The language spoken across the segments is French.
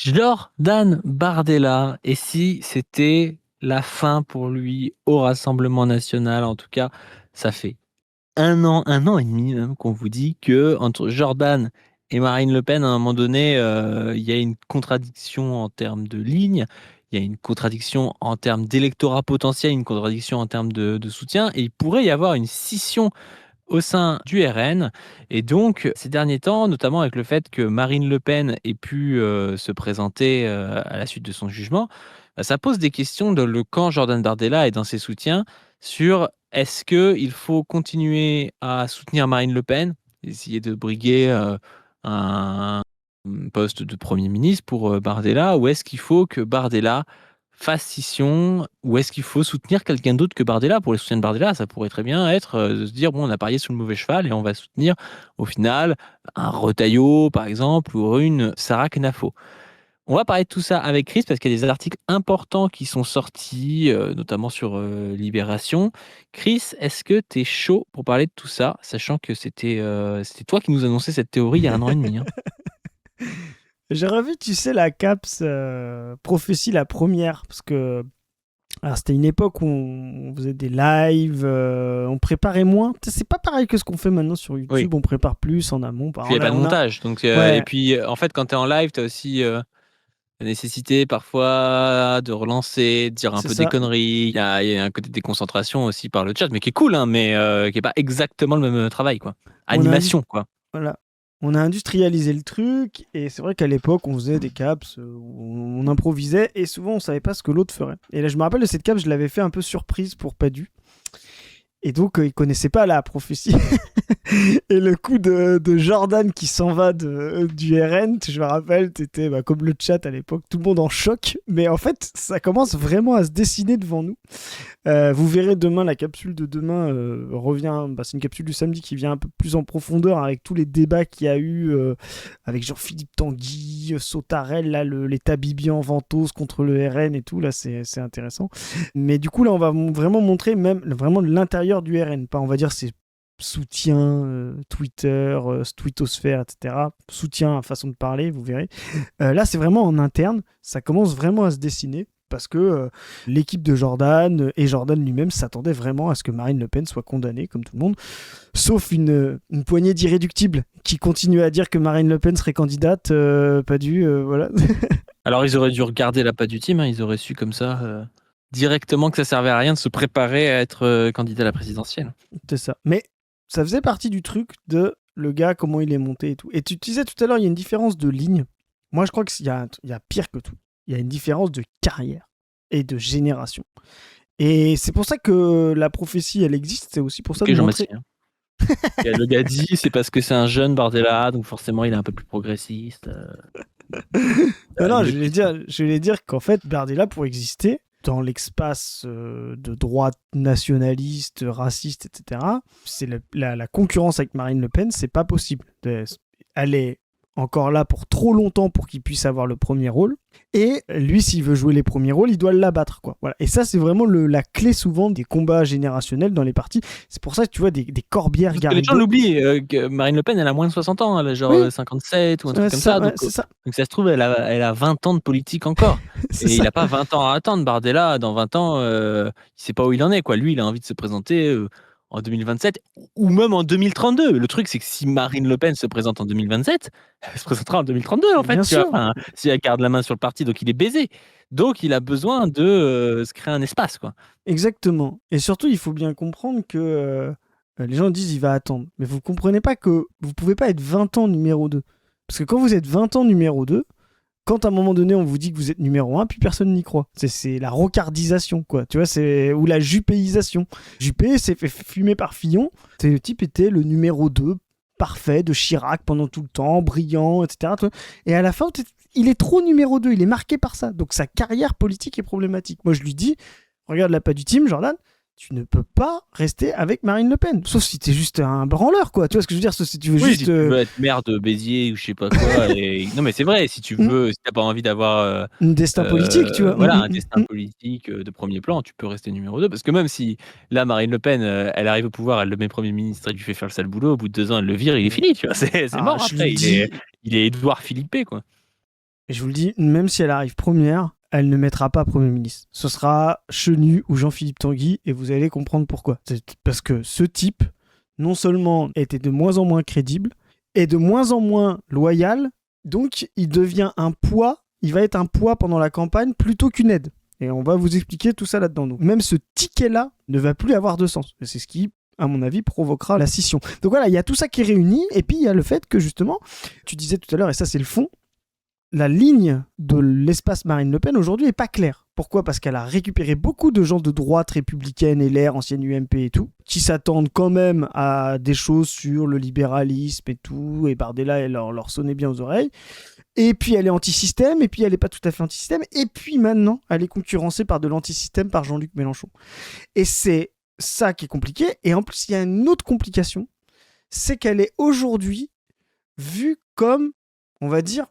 Jordan Bardella, et si c'était la fin pour lui au Rassemblement national? En tout cas, ça fait un an et demi même qu'on vous dit que entre Jordan et Marine Le Pen, à un moment donné, il y a une contradiction en termes de ligne, il y a une contradiction en termes d'électorat potentiel, une contradiction en termes de soutien, et il pourrait y avoir une scission au sein du RN. Et donc, ces derniers temps, notamment avec le fait que Marine Le Pen ait pu se présenter à la suite de son jugement, ça pose des questions dans le camp Jordan Bardella et dans ses soutiens sur est-ce qu'il faut continuer à soutenir Marine Le Pen, essayer de briguer un poste de Premier ministre pour Bardella, ou est-ce qu'il faut que Bardella fasse scission, ou est-ce qu'il faut soutenir quelqu'un d'autre que Bardella? Pour les soutiens de Bardella, ça pourrait très bien être de se dire bon, on a parié sur le mauvais cheval et on va soutenir au final un Retailleau, par exemple, ou une Sarah Knafo. On va parler de tout ça avec Chris parce qu'il y a des articles importants qui sont sortis, notamment sur Libération. Chris, est-ce que tu es chaud pour parler de tout ça, sachant que c'était toi qui nous annonçais cette théorie il y a un an et demi, hein. J'ai revu, tu sais, la CAPS Prophétie, la première, parce que alors, c'était une époque où on faisait des lives, on préparait moins. Tu sais, c'est pas pareil que ce qu'on fait maintenant sur Oui. YouTube, on prépare plus en amont. Puis il n'y a pas de montage. Donc, et Ouais, puis, en fait, quand tu es en live, tu as aussi la nécessité parfois de relancer, de dire un c'est peu des ça. conneries. Il y a un côté de déconcentration aussi par le chat, mais qui est cool, hein, mais qui est pas exactement le même travail, quoi. On a, Animation, quoi. voilà. On a industrialisé le truc, et c'est vrai qu'à l'époque, on faisait des caps où on improvisait, et souvent, on savait pas ce que l'autre ferait. Et là, je me rappelle de cette cap, je l'avais fait un peu surprise pour Padu. Et donc, il connaissait pas la prophétie. Et le coup de Jordan qui s'en va du RN, je me rappelle, t'étais comme le chat à l'époque, tout le monde en choc. Mais en fait, ça commence vraiment à se dessiner devant nous. Vous verrez demain, la capsule de demain revient. C'est une capsule du samedi qui vient un peu plus en profondeur avec tous les débats qu'il y a eu avec Jean-Philippe Tanguy, Sautarel, là, les Tabibian Ventos contre le RN et tout. Là, c'est intéressant. Mais du coup, là, on va vraiment montrer même vraiment de l'intérieur du RN. Pas, on va dire, c'est soutien Twitter, twittosphère, etc. Soutien à façon de parler, vous verrez. Là, c'est vraiment en interne. Ça commence vraiment à se dessiner parce que l'équipe de Jordan et Jordan lui-même s'attendaient vraiment à ce que Marine Le Pen soit condamnée, comme tout le monde, sauf une poignée d'irréductibles qui continuent à dire que Marine Le Pen serait candidate, pas dû, voilà. Alors, ils auraient dû regarder la patte du team, hein, ils auraient su comme ça directement que ça servait à rien de se préparer à être candidat à la présidentielle. C'est ça. Mais ça faisait partie du truc de le gars, comment il est monté et tout. Et tu disais tout à l'heure, il y a une différence de ligne. Moi, je crois qu'il y a pire que tout. Il y a une différence de carrière et de génération. Et c'est pour ça que la prophétie, elle existe. C'est aussi pour ça de montrer. Jean-Baptiste. Le gars dit, c'est parce que c'est un jeune Bardella, donc forcément il est un peu plus progressiste. Non, je voulais dire qu'en fait, Bardella, pour exister dans l'espace de droite nationaliste, raciste, etc., c'est la concurrence avec Marine Le Pen, c'est pas possible. Elle est encore là pour trop longtemps pour qu'il puisse avoir le premier rôle. Et lui, s'il veut jouer les premiers rôles, il doit l'abattre, quoi. Voilà. Et ça, c'est vraiment la clé souvent des combats générationnels dans les partis. C'est pour ça que tu vois des Corbière, Parce que les gens l'oublient, que Marine Le Pen, elle a moins de 60 ans, elle a genre oui. 57 ou un truc comme ça. Ouais, c'est ça. Donc ça se trouve, elle a 20 ans de politique encore. Et il n'a pas 20 ans à attendre. Bardella, dans 20 ans, il ne sait pas où il en est, quoi. Lui, il a envie de se présenter en 2027 ou même en 2032. Le truc, c'est que si Marine Le Pen se présente en 2027, elle se présentera en 2032, en fait. Bien sûr. Enfin, si elle garde la main sur le parti, donc il est baisé. Donc il a besoin de se créer un espace, quoi. Exactement. Et surtout, il faut bien comprendre que les gens disent il va attendre. Mais vous ne comprenez pas que vous pouvez pas être 20 ans numéro 2. Parce que quand vous êtes 20 ans numéro 2, quand à un moment donné on vous dit que vous êtes numéro 1, puis personne n'y croit. C'est la rocardisation, quoi. Tu vois, ou la jupéisation. Juppé s'est fait fumer par Fillon. Le type était le numéro 2 parfait de Chirac pendant tout le temps, brillant, etc. Et à la fin, il est trop numéro 2, il est marqué par ça. Donc sa carrière politique est problématique. Moi, je lui dis, regarde la pas du team, Jordan, tu ne peux pas rester avec Marine Le Pen. Sauf si t'es juste un branleur, quoi. Tu vois ce que je veux dire? Si tu veux juste. Si tu veux être maire de Béziers ou je sais pas quoi. Non, mais c'est vrai, si tu veux, si t'as pas envie d'avoir un destin politique, tu vois. voilà, un destin politique de premier plan, tu peux rester numéro 2. Parce que même si là, Marine Le Pen, elle arrive au pouvoir, elle le met Premier ministre, elle lui fait faire le sale boulot, au bout de 2 ans, elle le vire, il est fini, tu vois. C'est mort après. Il est Édouard Philippe, quoi. Et je vous le dis, même si elle arrive première, elle ne mettra pas Premier ministre. Ce sera Chenu ou Jean-Philippe Tanguy, et vous allez comprendre pourquoi. C'est parce que ce type, non seulement était de moins en moins crédible, et de moins en moins loyal, donc il devient un poids, il va être un poids pendant la campagne plutôt qu'une aide. Et on va vous expliquer tout ça là-dedans. Donc même ce ticket-là ne va plus avoir de sens. Et c'est ce qui, à mon avis, provoquera la scission. Donc voilà, il y a tout ça qui est réuni, et puis il y a le fait que justement, tu disais tout à l'heure, et ça c'est le fond, la ligne de l'espace Marine Le Pen aujourd'hui est pas claire. Pourquoi ? Parce qu'elle a récupéré beaucoup de gens de droite républicaine, LR, ancienne UMP et tout, qui s'attendent quand même à des choses sur le libéralisme et tout, et Bardella, elle leur sonnait bien aux oreilles. Et puis elle est anti-système, et puis elle est pas tout à fait anti-système, et puis maintenant, elle est concurrencée par de l'anti-système par Jean-Luc Mélenchon. Et c'est ça qui est compliqué, et en plus, il y a une autre complication, c'est qu'elle est aujourd'hui vue comme, on va dire,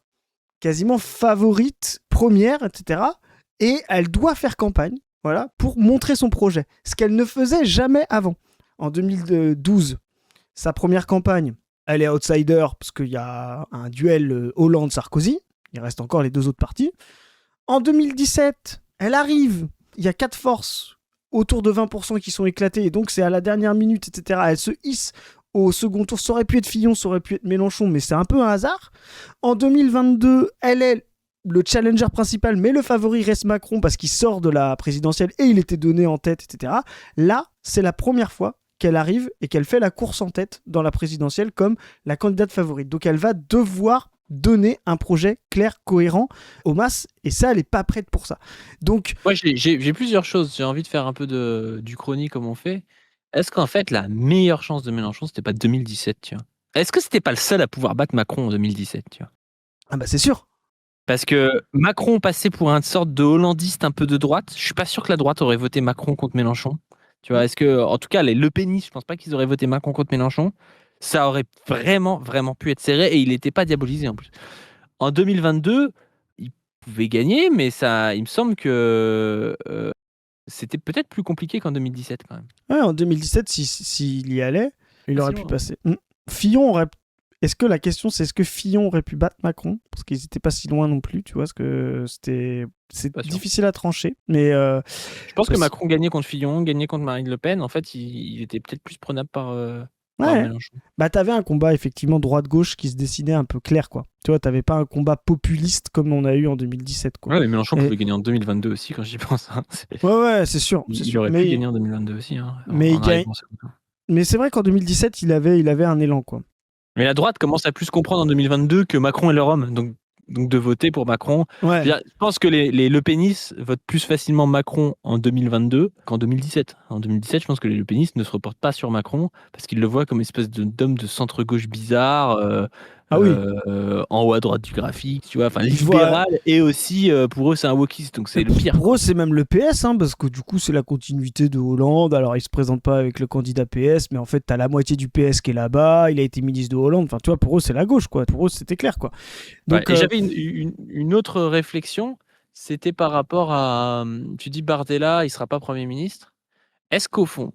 quasiment favorite, première, etc. Et elle doit faire campagne, voilà, pour montrer son projet. Ce qu'elle ne faisait jamais avant. En 2012, sa première campagne, elle est outsider parce qu'il y a un duel Hollande-Sarkozy. Il reste encore les deux autres partis. En 2017, elle arrive. Il y a 4 forces autour de 20% qui sont éclatées. Et donc, c'est à la dernière minute, etc. Elle se hisse au second tour. Ça aurait pu être Fillon, ça aurait pu être Mélenchon, mais c'est un peu un hasard. En 2022, elle est le challenger principal, mais le favori reste Macron parce qu'il sort de la présidentielle et il était donné en tête, etc. Là, c'est la première fois qu'elle arrive et qu'elle fait la course en tête dans la présidentielle comme la candidate favorite. Donc elle va devoir donner un projet clair, cohérent aux masses, et ça, elle n'est pas prête pour ça. Donc, Moi, j'ai plusieurs choses. J'ai envie de faire un peu du chronique comme on fait. Est-ce qu'en fait, la meilleure chance de Mélenchon, c'était pas 2017, tu vois? Est-ce que c'était pas le seul à pouvoir battre Macron en 2017, tu vois? ah bah c'est sûr. Parce que Macron passait pour une sorte de hollandiste un peu de droite. Je suis pas sûr que la droite aurait voté Macron contre Mélenchon. Tu vois, est-ce que, en tout cas, les Le Penistes, je pense pas qu'ils auraient voté Macron contre Mélenchon. Ça aurait vraiment, vraiment pu être serré et il n'était pas diabolisé en plus. En 2022, il pouvait gagner, mais ça, il me semble que c'était peut-être plus compliqué qu'en 2017 quand même. Ouais, en 2017, s'il y allait, il aurait pu loin. passer. Fillon aurait... Est-ce que la question, c'est est-ce que Fillon aurait pu battre Macron ? Parce qu'ils n'étaient pas si loin non plus, tu vois, parce que c'est difficile à trancher. Mais je pense que Macron gagnait contre Fillon, gagnait contre Marine Le Pen. En fait, il était peut-être plus prenable par Mélenchon. Bah, t'avais un combat effectivement droite-gauche qui se dessinait un peu clair, quoi. Tu vois, t'avais pas un combat populiste comme on a eu en 2017, quoi. Ouais, mais Mélenchon pouvait gagner en 2022 aussi, quand j'y pense. Hein. Ouais, c'est sûr. Il aurait pu gagner en 2022 aussi. Hein, mais c'est vrai qu'en 2017, il avait un élan, quoi. Mais la droite commence à plus comprendre en 2022 que Macron est leur homme. Donc de voter pour Macron. Ouais. Je pense que les Le Penistes votent plus facilement Macron en 2022 qu'en 2017. En 2017, je pense que les Le Penistes ne se reportent pas sur Macron parce qu'ils le voient comme une espèce d'homme de centre-gauche bizarre, en haut à droite du graphique, tu vois, enfin libéral, et aussi pour eux c'est un wokiste, donc c'est le pire. Pour eux c'est même le PS, hein, parce que du coup c'est la continuité de Hollande. Alors il se présente pas avec le candidat PS, mais en fait t'as la moitié du PS qui est là-bas, il a été ministre de Hollande, enfin tu vois, pour eux c'est la gauche, quoi. Pour eux c'était clair, quoi. Donc, et j'avais une autre réflexion, c'était par rapport à, tu dis Bardella il sera pas Premier ministre, est-ce qu'au fond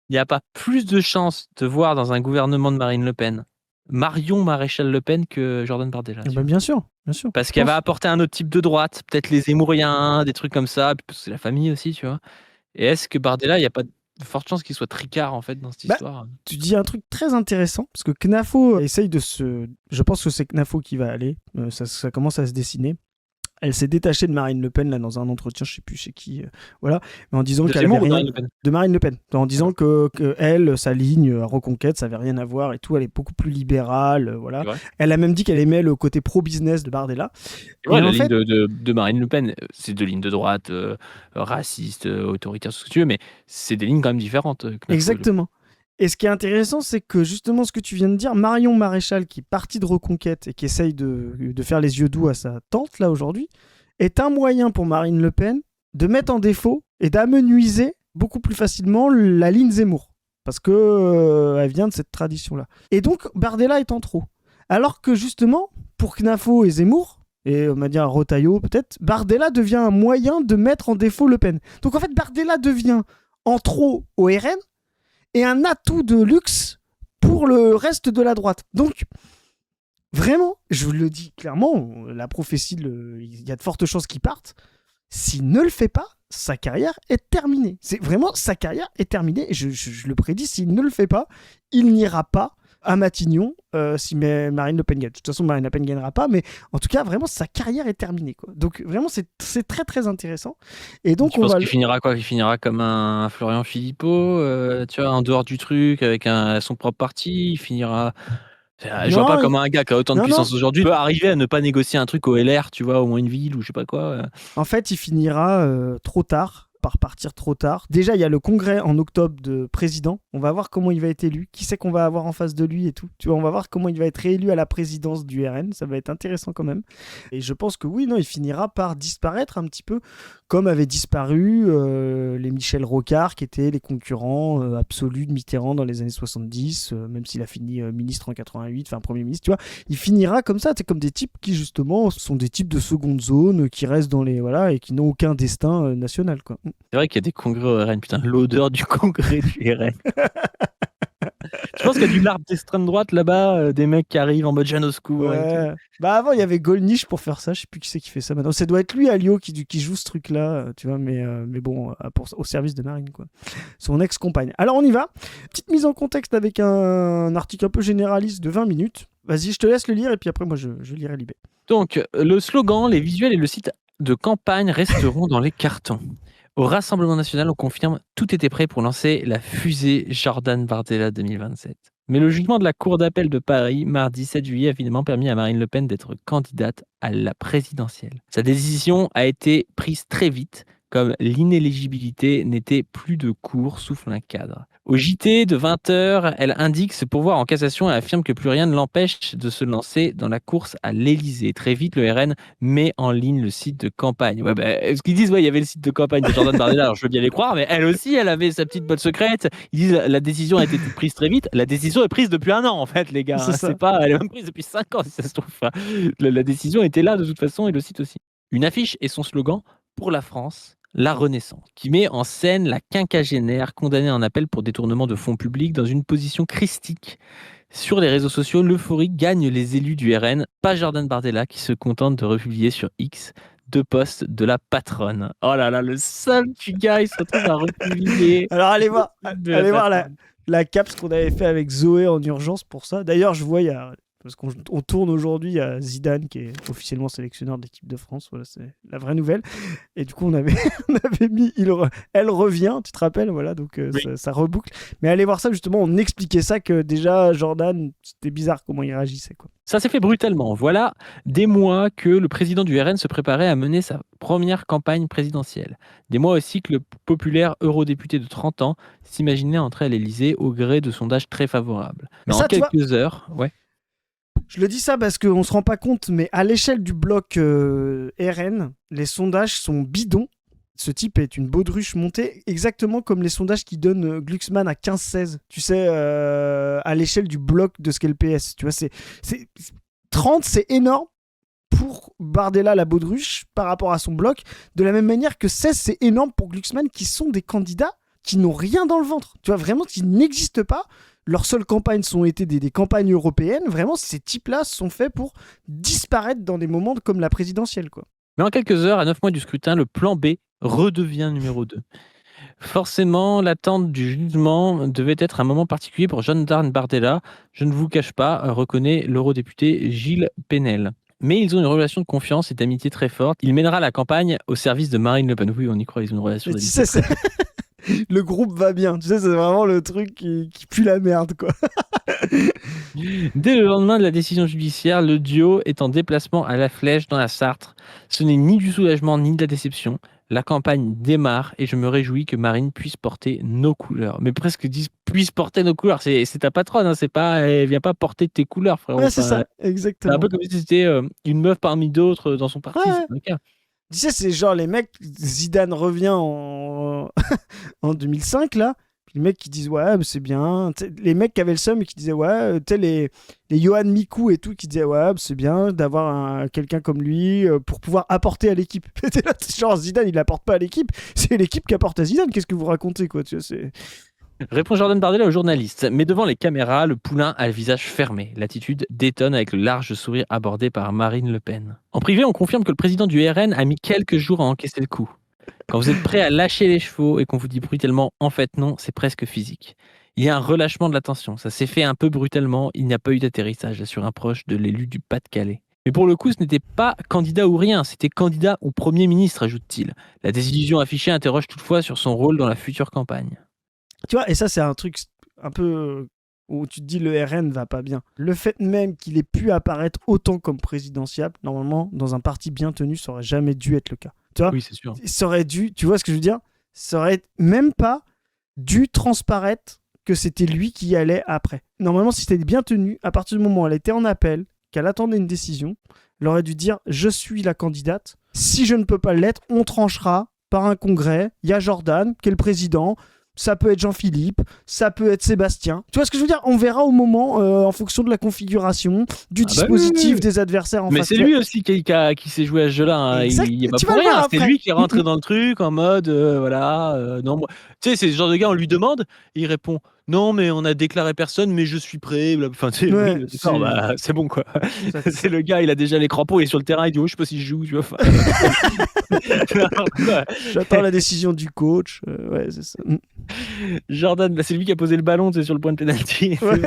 il n'y a pas plus de chances de voir dans un gouvernement de Marine Le Pen Marion Maréchal Le Pen que Jordan Bardella? Bien sûr. Parce qu'elle va apporter un autre type de droite, peut-être les Zemmouriens, des trucs comme ça, c'est la famille aussi, tu vois. Et est-ce que Bardella, il n'y a pas de forte chance qu'il soit tricard en fait dans cette histoire? Tu dis un truc très intéressant, parce que Knafo essaye je pense que c'est Knafo qui va aller, ça commence à se dessiner. Elle s'est détachée de Marine Le Pen là dans un entretien, je sais plus chez qui, voilà, mais en disant qu'elle avait rien de Marine Le Pen, en disant que elle, sa ligne Reconquête, ça avait rien à voir et tout, elle est beaucoup plus libérale, voilà. Elle a même dit qu'elle aimait le côté pro-business de Bardella. Ouais, la ligne de Marine Le Pen, c'est deux lignes de droite, racistes, autoritaires, tout ce que tu veux, mais c'est des lignes quand même différentes. Exactement. Et ce qui est intéressant, c'est que justement ce que tu viens de dire, Marion Maréchal, qui est partie de Reconquête et qui essaye de faire les yeux doux à sa tante, là, aujourd'hui, est un moyen pour Marine Le Pen de mettre en défaut et d'amenuiser beaucoup plus facilement la ligne Zemmour. Parce que elle vient de cette tradition-là. Et donc, Bardella est en trop. Alors que justement, pour Knafo et Zemmour, et on va dire Retailleau peut-être, Bardella devient un moyen de mettre en défaut Le Pen. Donc en fait, Bardella devient en trop au RN, et un atout de luxe pour le reste de la droite. Donc, Vraiment, je vous le dis clairement, la prophétie, il y a de fortes chances qu'il parte. S'il ne le fait pas, sa carrière est terminée. C'est vraiment, sa carrière est terminée. Et je le prédis, s'il ne le fait pas, il n'ira pas à Matignon si Marine Le Pen gagne. De toute façon, Marine Le Pen ne gagnera pas, mais en tout cas, vraiment, sa carrière est terminée, quoi. Donc, vraiment, c'est très, très intéressant. Et donc, Tu penses qu'il finira quoi? Il finira comme un Florian Philippot, tu vois, en dehors du truc, avec son propre parti. Il finira. Je vois pas Non, comment un gars qui a autant de non, non. puissance aujourd'hui peut arriver à ne pas négocier un truc au LR, tu vois, au moins une ville ou je sais pas quoi. En fait, il finira trop tard, par partir trop tard. Déjà, il y a le congrès en octobre de président. On va voir comment il va être élu, qui c'est qu'on va avoir en face de lui et tout. Tu vois, on va voir comment il va être réélu à la présidence du RN. Ça va être intéressant quand même. Et je pense que oui, non, il finira par disparaître un petit peu, comme avaient disparu les Michel Rocard, qui étaient les concurrents absolus de Mitterrand dans les années 70, même s'il a fini ministre en 88, enfin Premier ministre, tu vois. Il finira comme ça, c'est comme des types qui justement sont des types de seconde zone, qui restent dans les... Voilà, et qui n'ont aucun destin national, quoi. C'est vrai qu'il y a des congrès au RN, putain, l'odeur du congrès du RN. Je pense qu'il y a du lard d'extrême droite là-bas, des mecs qui arrivent en mode Jeanne au secours et tout. Ouais. Bah avant il y avait Gollnisch pour faire ça, je sais plus qui c'est qui fait ça maintenant. Ça doit être lui Alliot qui joue ce truc là, tu vois, mais bon au service de Marine quoi. Son ex-compagne. Alors on y va. Petite mise en contexte avec un article un peu généraliste de 20 minutes. Vas-y, je te laisse le lire et puis après moi je lirai Libé. Donc le slogan, les visuels et le site de campagne resteront dans les cartons. Au Rassemblement national, on confirme tout était prêt pour lancer la fusée Jordan Bardella 2027. Mais le jugement de la Cour d'appel de Paris, mardi 7 juillet, a finalement permis à Marine Le Pen d'être candidate à la présidentielle. Sa décision a été prise très vite, comme l'inéligibilité n'était plus de cours, souffle un cadre. Au JT de 20h, elle indique se pourvoir en cassation et affirme que plus rien ne l'empêche de se lancer dans la course à l'Élysée. Très vite, le RN met en ligne le site de campagne. Ouais, ce qu'ils disent, il y avait le site de campagne de Jordan Bardella, alors je veux bien les croire, mais elle aussi, elle avait sa petite botte secrète. Ils disent la décision a été prise très vite. La décision est prise depuis 1 an, en fait, les gars. C'est ça. Elle est même prise depuis 5 ans, si ça se trouve. La décision était là, de toute façon, et le site aussi. Une affiche et son slogan pour la France. La Renaissance, qui met en scène la quinquagénaire condamnée en appel pour détournement de fonds publics dans une position christique. Sur les réseaux sociaux, l'euphorie gagne les élus du RN, pas Jordan Bardella qui se contente de republier sur X 2 posts de la patronne. Oh là là, le seul petit gars, il se retrouve à republier. Alors allez voir la caps qu'on avait fait avec Zoé en urgence pour ça. D'ailleurs, je vois parce qu'on tourne aujourd'hui, il y a Zidane qui est officiellement sélectionneur de l'équipe de France. Voilà, c'est la vraie nouvelle. Et du coup, on avait mis elle revient, tu te rappelles, voilà, donc Oui. ça reboucle. Mais allez voir ça justement, on expliquait ça que déjà Jordan, c'était bizarre comment il réagissait quoi. Ça s'est fait brutalement. Voilà des mois que le président du RN se préparait à mener sa première campagne présidentielle. Des mois aussi que le populaire eurodéputé de 30 ans s'imaginait entrer à l'Élysée au gré de sondages très favorables. Mais ça, en quelques heures, ouais. Je le dis ça parce qu'on se rend pas compte, mais à l'échelle du bloc RN, les sondages sont bidons. Ce type est une baudruche montée, exactement comme les sondages qui donnent Glucksmann à 15-16. Tu sais, à l'échelle du bloc de ce qu'est le PS. Tu vois, c'est 30, c'est énorme pour Bardella, la baudruche, par rapport à son bloc. De la même manière que 16, c'est énorme pour Glucksmann, qui sont des candidats qui n'ont rien dans le ventre. Tu vois, vraiment, qui n'existent pas. Leurs seules campagnes sont été des campagnes européennes. Vraiment, ces types-là sont faits pour disparaître dans des moments comme la présidentielle, quoi. Mais en quelques heures, à 9 mois du scrutin, le plan B redevient numéro 2. Forcément, l'attente du jugement devait être un moment particulier pour Jordan Bardella. Je ne vous cache pas, reconnaît l'eurodéputé Gilles Penel. Mais ils ont une relation de confiance et d'amitié très forte. Il mènera la campagne au service de Marine Le Pen. Oui, on y croit, ils ont une relation d'amitié. Tu sais, le groupe va bien. Tu sais, c'est vraiment le truc qui pue la merde, quoi. Dès le lendemain de la décision judiciaire, le duo est en déplacement à La Flèche dans la Sarthe. Ce n'est ni du soulagement ni de la déception. La campagne démarre et je me réjouis que Marine puisse porter nos couleurs. Mais presque disent puisse porter nos couleurs. C'est ta patronne, hein, c'est pas, elle vient pas porter tes couleurs, frérot. Ouais, c'est ça, exactement. C'est un peu comme si c'était une meuf parmi d'autres dans son parti. Ouais. C'est pas le cas. Tu sais, c'est genre les mecs, Zidane revient en 2005, là. Puis les mecs qui disent, ouais, c'est bien. T'sais, les mecs qui avaient le seum et qui disaient, ouais, tu sais, les Johan Mikou et tout, qui disaient, ouais, c'est bien d'avoir quelqu'un comme lui pour pouvoir apporter à l'équipe. Genre, Zidane, il apporte pas à l'équipe, c'est l'équipe qui apporte à Zidane. Qu'est-ce que vous racontez, quoi, tu vois, c'est... Répond Jordan Bardella au journaliste. Mais devant les caméras, le poulain a le visage fermé. L'attitude détonne avec le large sourire abordé par Marine Le Pen. En privé, on confirme que le président du RN a mis quelques jours à encaisser le coup. Quand vous êtes prêt à lâcher les chevaux et qu'on vous dit brutalement en fait non, c'est presque physique. Il y a un relâchement de la tension. Ça s'est fait un peu brutalement. Il n'y a pas eu d'atterrissage, assure un proche de l'élu du Pas-de-Calais. Mais pour le coup, ce n'était pas candidat ou rien, c'était candidat ou Premier ministre, ajoute-t-il. La désillusion affichée interroge toutefois sur son rôle dans la future campagne. Tu vois, et ça, c'est un truc un peu où tu te dis le RN va pas bien. Le fait même qu'il ait pu apparaître autant comme présidentiable, normalement, dans un parti bien tenu, ça aurait jamais dû être le cas. Tu vois, Oui, c'est sûr. ça aurait dû, tu vois ce que je veux dire? Ça aurait même pas dû transparaître que c'était lui qui y allait après. Normalement, si c'était bien tenu, à partir du moment où elle était en appel, qu'elle attendait une décision, elle aurait dû dire je suis la candidate. Si je ne peux pas l'être, on tranchera par un congrès. Il y a Jordan, qui est le président. Ça peut être Jean-Philippe, ça peut être Sébastien. Tu vois ce que je veux dire? On verra au moment, en fonction de la configuration, du dispositif oui. des adversaires en Mais face. c'est lui aussi qui s'est joué à ce jeu-là. Hein. Exact. Il est pas Tu pour vas le voir rien. C'est après. lui qui est rentré dans le truc en mode voilà. Non, tu sais, c'est ce genre de gars, on lui demande, et il répond non, mais on a déclaré personne, mais je suis prêt. Enfin, tu sais, Ouais, oui, d'accord, bah, c'est bon quoi. Ça- C'est le gars, il a déjà les crampons, il est sur le terrain, il dit oh, je sais pas si je joue, tu vois. Enfin, n'importe quoi. J'attends la décision du coach. Ouais, c'est ça. Jordan, bah, c'est lui qui a posé le ballon, c'est sur le point de pénalty. Ouais.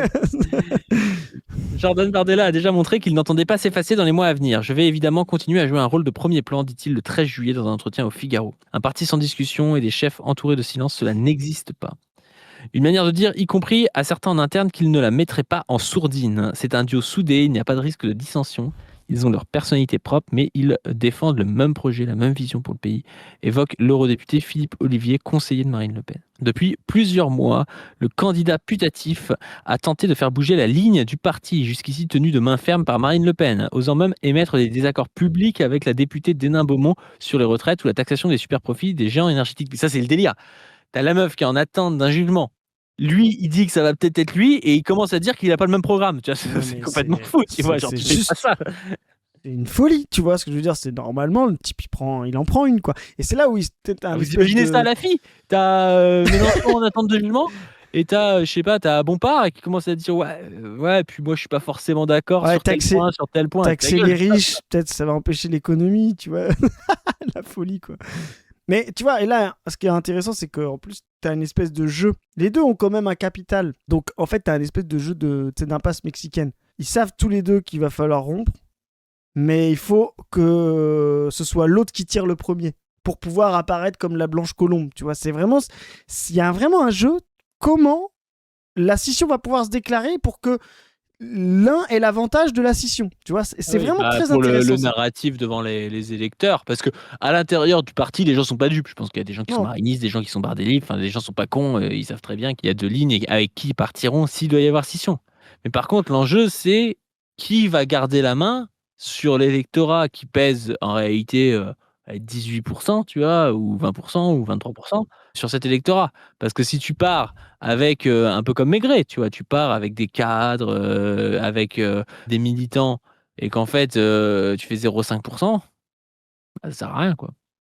Jordan Bardella a déjà montré qu'il n'entendait pas s'effacer dans les mois à venir. Je vais évidemment continuer à jouer un rôle de premier plan, dit-il le 13 juillet dans un entretien au Figaro. Un parti sans discussion et des chefs entourés de silence, cela n'existe pas. Une manière de dire, y compris à certains en interne, qu'ils ne la mettraient pas en sourdine. C'est un duo soudé, il n'y a pas de risque de dissension. Ils ont leur personnalité propre, mais ils défendent le même projet, la même vision pour le pays, évoque l'eurodéputé Philippe Ollivier, conseiller de Marine Le Pen. Depuis plusieurs mois, le candidat putatif a tenté de faire bouger la ligne du parti, jusqu'ici tenu de main ferme par Marine Le Pen, osant même émettre des désaccords publics avec la députée d'Hénin-Beaumont sur les retraites ou la taxation des superprofits des géants énergétiques. Ça, c'est le délire. T'as la meuf qui est en attente d'un jugement. Lui, il dit que ça va peut-être être lui, et il commence à dire qu'il n'a pas le même programme. Tu vois, c'est complètement fou. Tu vois, genre, tu fais pas ça. C'est une folie, tu vois ce que je veux dire? C'est normalement, le type, il en prend une, quoi. Et c'est là où il peut-être un Vous imaginez ça à la fille? T'as Mélenchon en attente de jugement, et t'as, je sais pas, t'as Bompard qui commence à dire ouais, puis moi je suis pas forcément d'accord Ouais, sur tel point. taxer les riches, peut-être ça va empêcher l'économie, tu vois. La folie, quoi. Mais tu vois, et là, ce qui est intéressant, c'est qu'en plus, t'as une espèce de jeu. Les deux ont quand même un capital. Donc, en fait, t'as une espèce de jeu d'impasse mexicaine. Ils savent tous les deux qu'il va falloir rompre, mais il faut que ce soit l'autre qui tire le premier pour pouvoir apparaître comme la blanche colombe. Tu vois, c'est vraiment. Il y a vraiment un jeu. Comment la scission va pouvoir se déclarer pour que l'un ait l'avantage de la scission. Tu vois, c'est vraiment très pour intéressant. le narratif devant les électeurs, parce que à l'intérieur du parti, les gens sont pas dupes. Je pense qu'il y a des gens qui sont marinistes, des gens qui sont bardélistes, enfin, des gens sont pas cons, ils savent très bien qu'il y a deux lignes avec qui ils partiront s'il doit y avoir scission. Mais par contre, l'enjeu, c'est qui va garder la main sur l'électorat qui pèse en réalité 18%, tu vois, ou 20%, ou 23% sur cet électorat. Parce que si tu pars avec, un peu comme Maigret, tu vois, tu pars avec des cadres, avec des militants, et qu'en fait, tu fais 0,5%, ça sert à rien, quoi.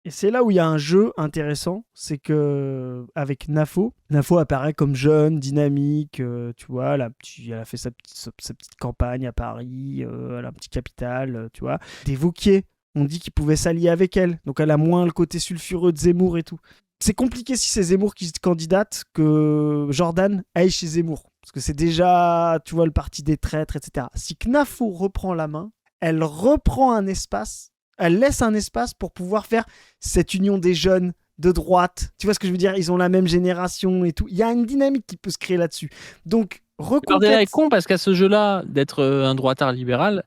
Et c'est là où il y a un jeu intéressant, c'est que avec Nafo apparaît comme jeune, dynamique, tu vois, elle a fait sa petite campagne à Paris, elle a un petit capital, tu vois. Des Wauquiez, on dit qu'il pouvait s'allier avec elle, donc elle a moins le côté sulfureux de Zemmour et tout. C'est compliqué si c'est Zemmour qui se candidate que Jordan aille chez Zemmour, parce que c'est déjà, tu vois, le parti des traîtres, etc. Si Knafo reprend la main, elle reprend un espace. Elle laisse un espace pour pouvoir faire cette union des jeunes de droite. Tu vois ce que je veux dire? Ils ont la même génération et tout. Il y a une dynamique qui peut se créer là-dessus. Donc, Bardella est con parce qu'à ce jeu-là, d'être un droitard libéral,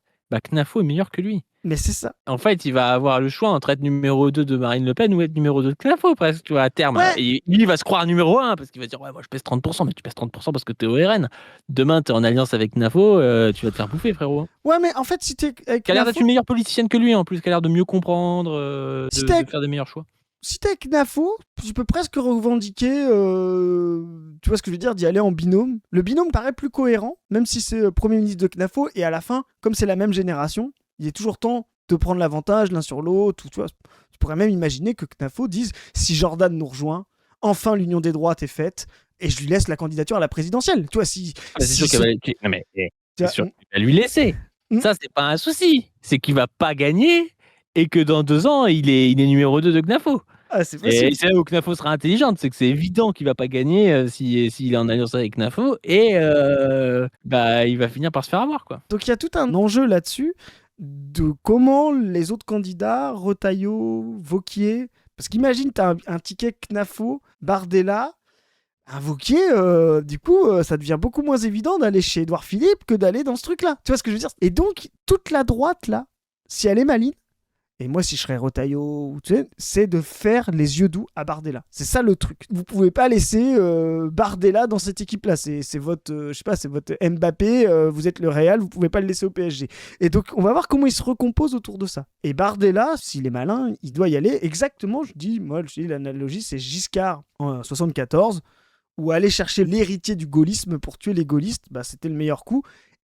Knafo est meilleur que lui. Mais c'est ça. En fait, il va avoir le choix entre être numéro 2 de Marine Le Pen ou être numéro 2 de Knafo, presque, tu vois, à terme. Ouais. Et lui, il va se croire numéro 1 parce qu'il va dire ouais, moi je pèse 30%, mais tu pèses 30% parce que t'es au RN. Demain, t'es en alliance avec Knafo, tu vas te faire bouffer, frérot. Ouais, mais en fait, si t'es avec Qui a l'air d'être Knafo, une meilleure politicienne que lui, en plus, qui a l'air de mieux comprendre, de faire des meilleurs choix. si t'es avec Knafo, tu peux presque revendiquer, tu vois ce que je veux dire, d'y aller en binôme. Le binôme paraît plus cohérent, même si c'est Premier ministre de Knafo, et à la fin, comme c'est la même génération, il est toujours temps de prendre l'avantage l'un sur l'autre. Tu vois, tu pourrais même imaginer que Knafo dise, si Jordan nous rejoint, enfin l'union des droites est faite, et je lui laisse la candidature à la présidentielle. Tu vois, si C'est sûr qu'elle va... Non, mais c'est sûr qu'il va lui laisser. Ça, c'est pas un souci. C'est qu'il va pas gagner et que dans 2 ans, il est numéro 2 de CNAFO. c'est Et possible. c'est là où CNAFO sera intelligente, c'est que c'est évident qu'il va pas gagner s'il est en alliance avec CNAFO et il va finir par se faire avoir, quoi. Donc il y a tout un enjeu là-dessus de comment les autres candidats, Retailleau, Wauquiez, parce qu'imagine, tu as un ticket CNAFO, Bardella, un Wauquiez, du coup, ça devient beaucoup moins évident d'aller chez Édouard Philippe que d'aller dans ce truc-là. Tu vois ce que je veux dire? Et donc, toute la droite, là, si elle est maligne, et moi, si je serais Retailleau, tu sais, c'est de faire les yeux doux à Bardella. C'est ça le truc. Vous pouvez pas laisser Bardella dans cette équipe-là. C'est votre, je sais pas, c'est votre Mbappé. Vous êtes le Real, vous pouvez pas le laisser au PSG. Et donc, on va voir comment il se recompose autour de ça. Et Bardella, s'il est malin, il doit y aller exactement. Je dis, l'analogie, c'est Giscard en 74, où aller chercher l'héritier du gaullisme pour tuer les gaullistes, c'était le meilleur coup.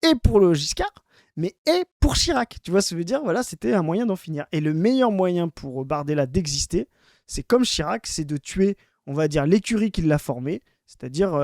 Et pour le Giscard, mais et pour Chirac. Tu vois, ça veut dire, voilà, c'était un moyen d'en finir. Et le meilleur moyen pour Bardella d'exister, c'est comme Chirac, c'est de tuer, on va dire, l'écurie qui l'a formé, c'est-à-dire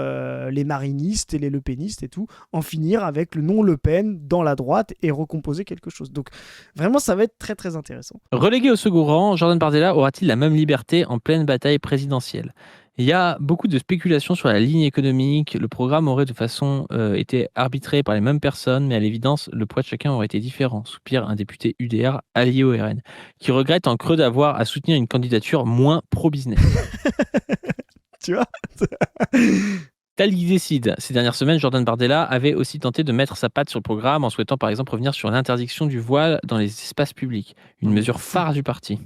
les marinistes et les lepénistes et tout, en finir avec le nom Le Pen dans la droite et recomposer quelque chose. Donc, vraiment, ça va être très, très intéressant. Relégué au second rang, Jordan Bardella aura-t-il la même liberté en pleine bataille présidentielle? Il y a beaucoup de spéculations sur la ligne économique. Le programme aurait de façon été arbitré par les mêmes personnes, mais à l'évidence, le poids de chacun aurait été différent, soupire un député UDR allié au RN, qui regrette en creux d'avoir à soutenir une candidature moins pro-business. Tu vois? Tel qu'il décide. Ces dernières semaines, Jordan Bardella avait aussi tenté de mettre sa patte sur le programme en souhaitant par exemple revenir sur l'interdiction du voile dans les espaces publics, une mesure phare du parti.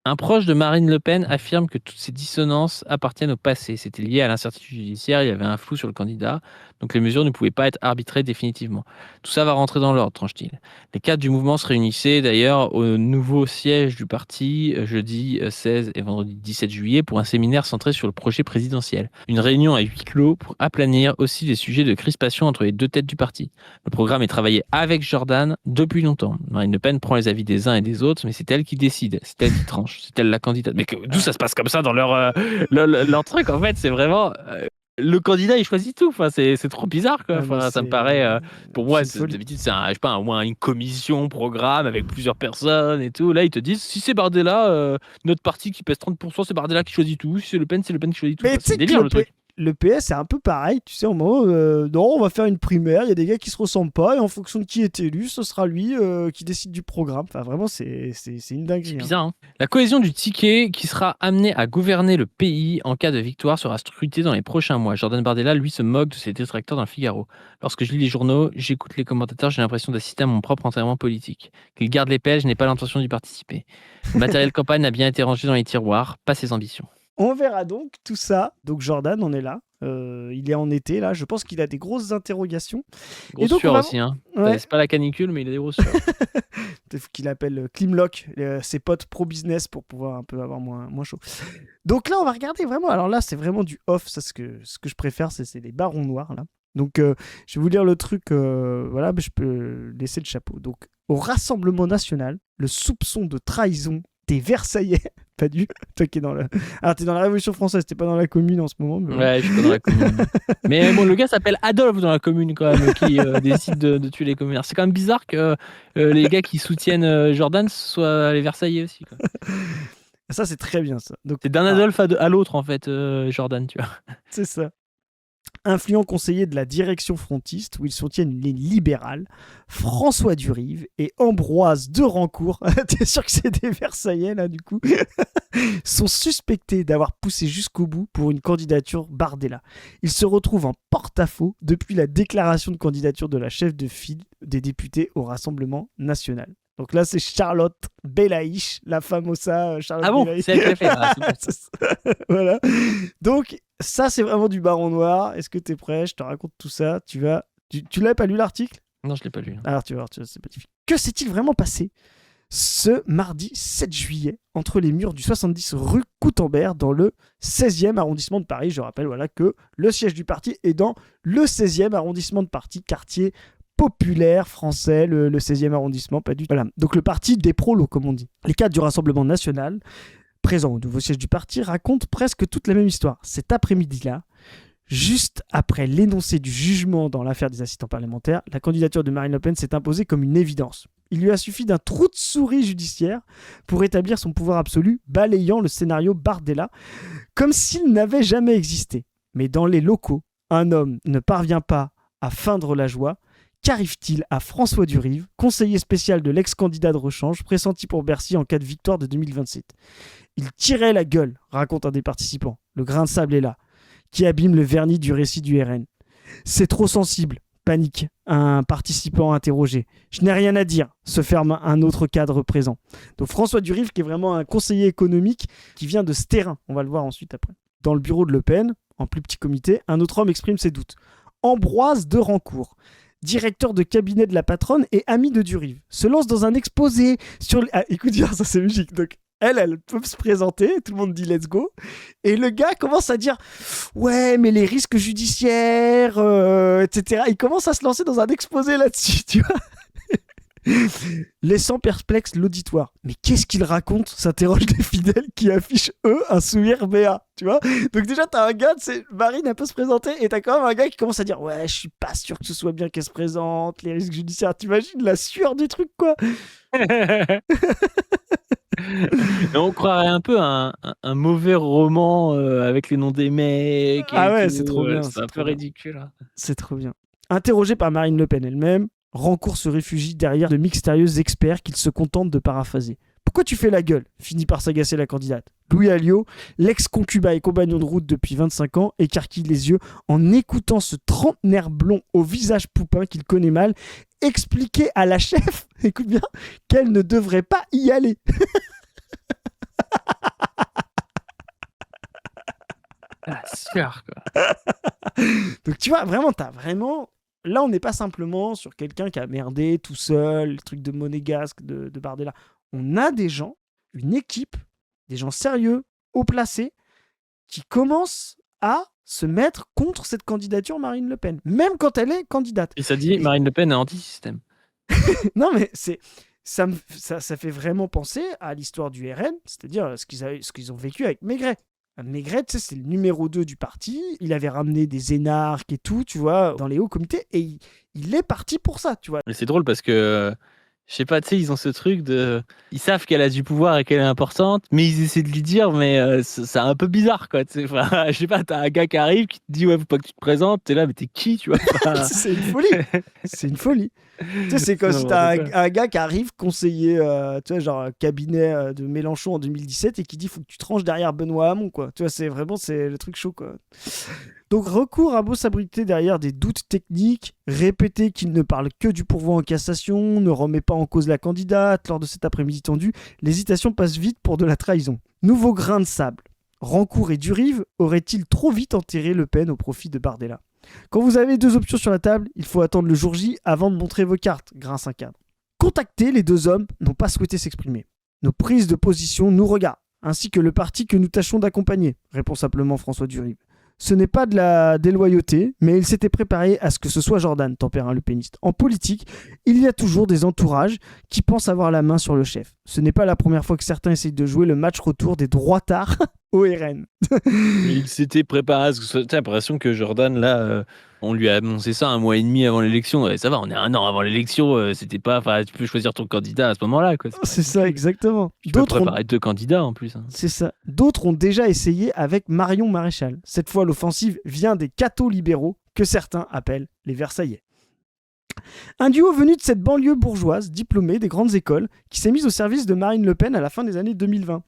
Un proche de Marine Le Pen affirme que toutes ces dissonances appartiennent au passé. C'était lié à l'incertitude judiciaire, il y avait un flou sur le candidat, donc les mesures ne pouvaient pas être arbitrées définitivement. Tout ça va rentrer dans l'ordre, tranche-t-il. Les cadres du mouvement se réunissaient d'ailleurs au nouveau siège du parti jeudi 16 et vendredi 17 juillet pour un séminaire centré sur le projet présidentiel. Une réunion à huis clos pour aplanir aussi les sujets de crispation entre les deux têtes du parti. Le programme est travaillé avec Jordan depuis longtemps. Marine Le Pen prend les avis des uns et des autres, mais c'est elle qui décide, c'est elle qui tranche. C'est elle la candidate. Mais d'où ça se passe comme ça dans leur truc, en fait, c'est vraiment... le candidat, il choisit tout. Enfin, c'est trop bizarre, quoi. Enfin, ça me paraît... pour moi, d'habitude, c'est je sais pas, au moins une commission, programme, avec plusieurs personnes et tout. Là, ils te disent, si c'est Bardella, notre parti qui pèse 30%, c'est Bardella qui choisit tout. Si c'est Le Pen, c'est Le Pen qui choisit tout. Mais enfin, c'est délire, le truc. Le PS, c'est un peu pareil, tu sais, au moment non, on va faire une primaire, il y a des gars qui se ressemblent pas, et en fonction de qui est élu, ce sera lui qui décide du programme. Enfin, vraiment, c'est une dinguerie. C'est bizarre, hein. La cohésion du ticket qui sera amené à gouverner le pays en cas de victoire sera scrutée dans les prochains mois. Jordan Bardella, lui, se moque de ses détracteurs dans le Figaro. Lorsque je lis les journaux, j'écoute les commentateurs, j'ai l'impression d'assister à mon propre enterrement politique. Qu'il garde l'épée, je n'ai pas l'intention d'y participer. Le matériel campagne a bien été rangé dans les tiroirs, pas ses ambitions. On verra donc tout ça. Donc Jordan, on est là. Il est en été, là. Je pense qu'il a des grosses interrogations. Grosse donc, sueur aussi, hein. Ouais. C'est pas la canicule, mais il a des grosses sueurs. Peut-être qu'il appelle Klimlock, ses potes pro-business, pour pouvoir un peu avoir moins chaud. Donc là, on va regarder vraiment. Alors là, c'est vraiment du off. Ça, ce que je préfère, c'est les barons noirs, là. Donc, je vais vous lire le truc. Voilà, mais je peux laisser le chapeau. Donc, au Rassemblement National, le soupçon de trahison des Versaillais. Pas du. Toi qui es dans la. Alors, t'es dans la Révolution française, t'es pas dans la Commune en ce moment. Mais... Ouais, je suis pas dans la Commune. Mais bon, le gars s'appelle Adolphe dans la Commune, quand même, qui décide de tuer les communaires. C'est quand même bizarre que les gars qui soutiennent Jordan soient les Versaillais aussi, quoi. Ça, c'est très bien, ça. Donc, c'est d'un Adolphe à l'autre, en fait, Jordan, tu vois. C'est ça. Influent conseiller de la direction frontiste, où ils soutiennent une ligne libérale, François Durive et Ambroise de Rancourt, t'es sûr que c'est des Versaillais là du coup, sont suspectés d'avoir poussé jusqu'au bout pour une candidature Bardella. Ils se retrouvent en porte-à-faux depuis la déclaration de candidature de la chef de file des députés au Rassemblement National. Donc là, c'est Charlotte Belaïch, la famosa Charlotte Belaïch. C'est elle qui l'a fait. Voilà. Donc, ça, c'est vraiment du baron noir. Est-ce que t'es prêt? Je te raconte tout ça. Tu l'as pas lu l'article? Non, je l'ai pas lu. Alors, tu vas voir, c'est pas difficile. Que s'est-il vraiment passé ce mardi 7 juillet entre les murs du 70 rue Coutambert dans le 16e arrondissement de Paris? Je rappelle voilà, que le siège du parti est dans le 16e arrondissement de Paris, quartier populaire français, le 16e arrondissement, pas du tout. Voilà. Donc le parti des prolos, comme on dit. Les cadres du Rassemblement National, présents au nouveau siège du parti, racontent presque toute la même histoire. Cet après-midi-là, Juste après l'énoncé du jugement dans l'affaire des assistants parlementaires, la candidature de Marine Le Pen s'est imposée comme une évidence. Il lui a suffi d'un trou de souris judiciaire pour établir son pouvoir absolu, balayant le scénario Bardella, comme s'il n'avait jamais existé. Mais dans les locaux, un homme ne parvient pas à feindre la joie. Qu'arrive-t-il à François Durive, conseiller spécial de l'ex-candidat de rechange, pressenti pour Bercy en cas de victoire de 2027 ? Il tirait la gueule, raconte un des participants. Le grain de sable est là, qui abîme le vernis du récit du RN. C'est trop sensible, panique un participant interrogé. Je n'ai rien à dire, se ferme un autre cadre présent. Donc François Durive, qui est vraiment un conseiller économique qui vient de ce terrain, on va le voir ensuite après. Dans le bureau de Le Pen, en plus petit comité, un autre homme exprime ses doutes. Ambroise de Rancourt, directeur de cabinet de la patronne et ami de Durive, se lance dans un exposé sur... écoute bien, ça c'est logique. Donc elle peut se présenter, tout le monde dit let's go, et le gars commence à dire ouais mais les risques judiciaires, etc. Il commence à se lancer dans un exposé là-dessus, tu vois. Laissant perplexe l'auditoire. Mais qu'est-ce qu'il raconte, s'interrogent les fidèles qui affichent, eux, un sourire béat, tu vois. Donc déjà, t'as un gars, Marine, elle peut se présenter, et t'as quand même un gars qui commence à dire ouais, je suis pas sûr que ce soit bien qu'elle se présente, les risques judiciaires, t'imagines la sueur du truc, quoi. On croirait un peu un mauvais roman avec les noms des mecs. Ah ouais, tout, c'est trop bien. C'est un peu ridicule. Hein. C'est trop bien. Interrogé par Marine Le Pen elle-même, Rancourt se réfugie derrière de mystérieux experts qu'il se contente de paraphraser. Pourquoi tu fais la gueule ? Finit par s'agacer la candidate. Louis Alliot, l'ex-concubin et compagnon de route depuis 25 ans, écarquille les yeux en écoutant ce trentenaire blond au visage poupin qu'il connaît mal expliquer à la chef, écoute bien, qu'elle ne devrait pas y aller. Ah, sûr, quoi. Donc tu vois, vraiment... Là, on n'est pas simplement sur quelqu'un qui a merdé tout seul, le truc de monégasque, de Bardella. On a des gens, une équipe, des gens sérieux, haut placés, qui commencent à se mettre contre cette candidature Marine Le Pen, même quand elle est candidate. Et ça dit Marine Le Pen est anti-système. Non, mais ça fait vraiment penser à l'histoire du RN, c'est-à-dire ce qu'ils ont vécu avec Maigret. Maigret, tu sais, c'est le numéro 2 du parti. Il avait ramené des énarques et tout, tu vois, dans les hauts comités. Et il est parti pour ça, tu vois. Mais c'est drôle parce que, je sais pas, tu sais, ils ont ce truc de... Ils savent qu'elle a du pouvoir et qu'elle est importante, mais ils essaient de lui dire, mais c'est un peu bizarre, quoi. Tu sais, enfin, je sais pas, t'as un gars qui arrive, qui te dit, ouais, faut pas que tu te présentes. T'es là, mais t'es qui, tu vois. Enfin... C'est une folie. C'est une folie. Tu sais, c'est comme si t'as un gars qui arrive, conseiller, tu vois, genre cabinet de Mélenchon en 2017, et qui dit faut que tu te ranges derrière Benoît Hamon, quoi. Tu vois, c'est le truc chaud, quoi. Donc, recours à beau s'abriter derrière des doutes techniques, répéter qu'il ne parle que du pourvoi en cassation, ne remet pas en cause la candidate. Lors de cet après-midi tendu, l'hésitation passe vite pour de la trahison. Nouveau grain de sable. Rancourt et Durive auraient-ils trop vite enterré Le Pen au profit de Bardella ? Quand vous avez deux options sur la table, il faut attendre le jour J avant de montrer vos cartes, grince un cadre. Contactés, les deux hommes n'ont pas souhaité s'exprimer. Nos prises de position nous regardent, ainsi que le parti que nous tâchons d'accompagner, répond simplement François Durive. Ce n'est pas de la déloyauté, mais il s'était préparé à ce que ce soit Jordan, tempère un lepéniste. En politique, il y a toujours des entourages qui pensent avoir la main sur le chef. Ce n'est pas la première fois que certains essayent de jouer le match retour des droitards au RN. Mais il s'était préparé à ce que... T'as l'impression que Jordan, là, on lui a annoncé ça 1 mois et demi avant l'élection. Ouais, ça va, on est 1 an avant l'élection. C'était pas... Enfin, tu peux choisir ton candidat à ce moment-là, quoi. C'est ça, exactement. Tu peux préparer 2 candidats, en plus. Hein. C'est ça. D'autres ont déjà essayé avec Marion Maréchal. Cette fois, l'offensive vient des cathos libéraux, que certains appellent les Versaillais. Un duo venu de cette banlieue bourgeoise, diplômée des grandes écoles, qui s'est mis au service de Marine Le Pen à la fin des années 2020.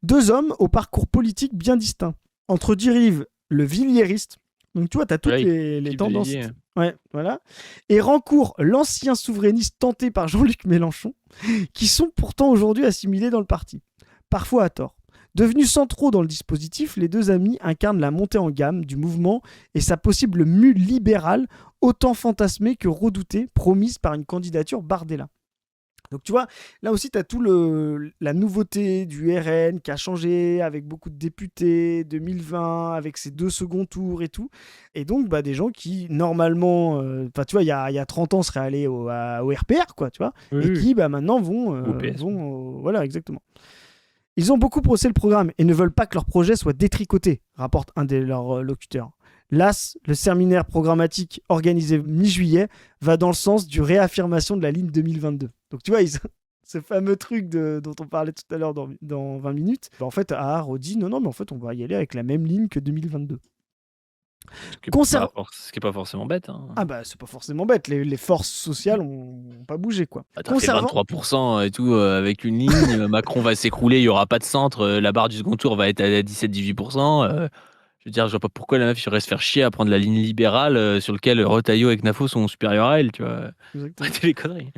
Deux hommes au parcours politique bien distinct. Entre Durive, le villiériste, donc tu vois, t'as toutes les tendances. Ouais, voilà. Et Rancourt, l'ancien souverainiste tenté par Jean-Luc Mélenchon, qui sont pourtant aujourd'hui assimilés dans le parti. Parfois à tort. Devenus centraux dans le dispositif, les deux amis incarnent la montée en gamme du mouvement et sa possible mue libérale, autant fantasmée que redoutée, promise par une candidature Bardella. Donc tu vois, là aussi tu as tout la nouveauté du RN qui a changé avec beaucoup de députés, 2020, avec ses 2 seconds tours et tout. Et donc des gens qui normalement, tu vois, il y a 30 ans seraient allés au RPR, quoi, tu vois, oui, et qui maintenant vont... voilà, exactement. Ils ont beaucoup processé le programme et ne veulent pas que leur projet soit détricoté, rapporte un de leurs locuteurs. L'AS, le séminaire programmatique organisé mi-juillet, va dans le sens du réaffirmation de la ligne 2022. Donc tu vois, ce fameux truc dont on parlait tout à l'heure dans 20 minutes, en fait, Ahar dit non, mais en fait, on va y aller avec la même ligne que 2022. Ce qui est pas forcément bête. Hein. Ah bah c'est pas forcément bête, les forces sociales ont pas bougé quoi. T'as fait 23% et tout avec une ligne, Macron va s'écrouler, il y aura pas de centre, la barre du second tour va être à 17-18%. Je veux dire, je vois pas pourquoi la meuf irait se faire chier à prendre la ligne libérale sur laquelle Retailleau et Knafo sont supérieurs à elle, tu vois. Arrêtez les conneries.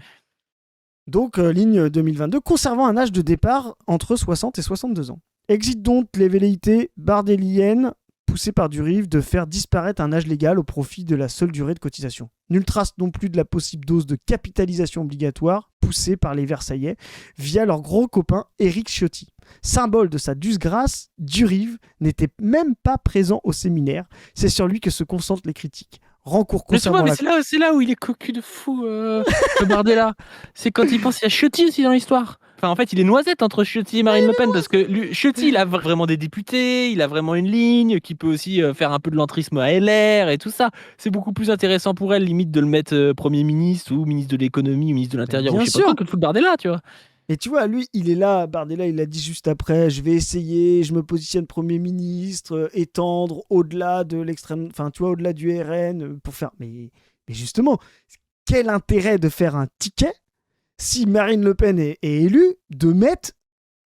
Donc ligne 2022, conservant un âge de départ entre 60 et 62 ans. Exit donc les velléités bardéliennes poussé par Durive de faire disparaître un âge légal au profit de la seule durée de cotisation. Nulle trace non plus de la possible dose de capitalisation obligatoire poussée par les Versaillais via leur gros copain Éric Ciotti. Symbole de sa disgrâce, Durive n'était même pas présent au séminaire. C'est sur lui que se concentrent les critiques. Rancourt concernant c'est là où il est cocu de fou, le Bardella. C'est quand il pense qu'il y a Ciotti aussi dans l'histoire. Enfin, en fait, il est noisette entre Ciotti et Marine Le Pen parce que Ciotti, il a vraiment des députés, il a vraiment une ligne qui peut aussi faire un peu de l'entrisme à LR et tout ça. C'est beaucoup plus intéressant pour elle, limite, de le mettre Premier ministre ou ministre de l'économie ou ministre de l'Intérieur ou je sais pas quoi que de foutre Bardella, tu vois. Et tu vois, lui, il est là, Bardella, il l'a dit juste après, je vais essayer, je me positionne Premier ministre, étendre au-delà de l'extrême, enfin, tu vois, au-delà du RN, pour faire... Mais justement, quel intérêt de faire un ticket si Marine Le Pen est élue, de mettre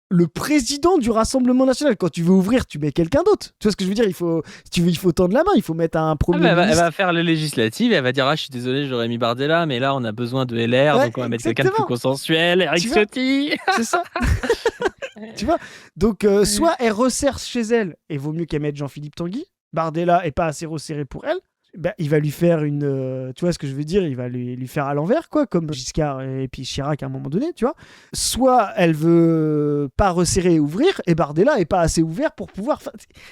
le président du Rassemblement National. Quand tu veux ouvrir, tu mets quelqu'un d'autre. Tu vois ce que je veux dire ? Il faut tendre la main, il faut mettre un premier ministre. Elle va faire les législatives et elle va dire je suis désolé, j'aurais mis Bardella, mais là on a besoin de LR, donc on va mettre quelqu'un de plus consensuel, Éric Ciotti. C'est ça. Tu vois ? Donc soit elle resserre chez elle, et vaut mieux qu'elle mette Jean-Philippe Tanguy. Bardella est pas assez resserré pour elle. Il va lui faire une... tu vois ce que je veux dire ? Il va lui faire à l'envers, quoi, comme Giscard et puis Chirac à un moment donné, tu vois. Soit elle veut pas resserrer et ouvrir, et Bardella est pas assez ouvert pour pouvoir...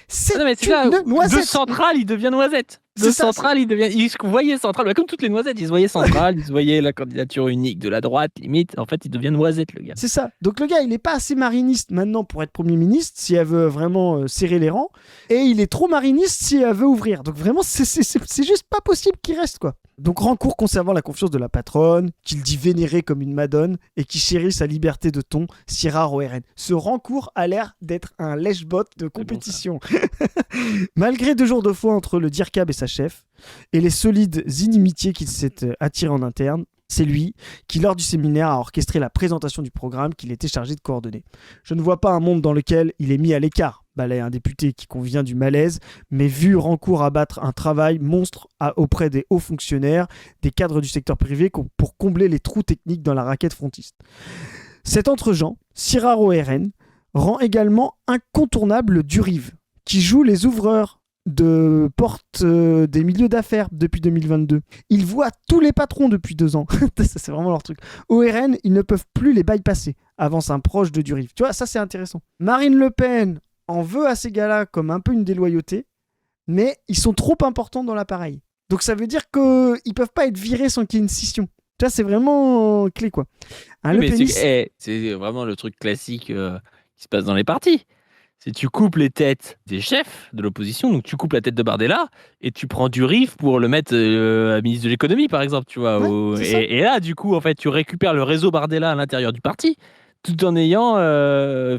C'est une noisette. De centrale, il devient noisette. De centrale, il devient... Il se voyait centrale, comme toutes les noisettes, il se voyait centrale, il se voyait la candidature unique de la droite, limite. En fait, il devient noisette, le gars. C'est ça. Donc le gars, il est pas assez mariniste maintenant pour être Premier ministre, si elle veut vraiment serrer les rangs, et il est trop mariniste si elle veut ouvrir. Donc vraiment, c'est juste pas possible qu'il reste, quoi. Donc Rancourt, conservant la confiance de la patronne, qu'il dit vénérer comme une madone, et qui chérit sa liberté de ton, si rare au RN. Ce Rancourt a l'air d'être un lèche-bot de compétition. Bon, malgré 2 jours de foi entre le DIRCAB et sa chef, et les solides inimitiés qu'il s'est attiré en interne, c'est lui qui, lors du séminaire, a orchestré la présentation du programme qu'il était chargé de coordonner. Je ne vois pas un monde dans lequel il est mis à l'écart, balaye un député qui convient du malaise, mais vu Rancourt abattre un travail monstre auprès des hauts fonctionnaires, des cadres du secteur privé pour combler les trous techniques dans la raquette frontiste. Cet entre-gens, si rare au RN, rend également incontournable Durive, qui joue les ouvreurs de porte des milieux d'affaires depuis 2022. Ils voient tous les patrons depuis 2 ans. Ça, c'est vraiment leur truc. Au RN, ils ne peuvent plus les bypasser, avance un proche de Durive. Tu vois, ça c'est intéressant. Marine Le Pen en veut à ces gars-là comme un peu une déloyauté, mais ils sont trop importants dans l'appareil. Donc ça veut dire qu'ils peuvent pas être virés sans qu'il y ait une scission. Tu vois, c'est vraiment clé, quoi. C'est vraiment le truc classique qui se passe dans les partis. C'est tu coupes les têtes des chefs de l'opposition, donc tu coupes la tête de Bardella et tu prends Durive pour le mettre à ministre de l'économie, par exemple, tu vois. Et là, du coup, en fait, tu récupères le réseau Bardella à l'intérieur du parti, tout en ayant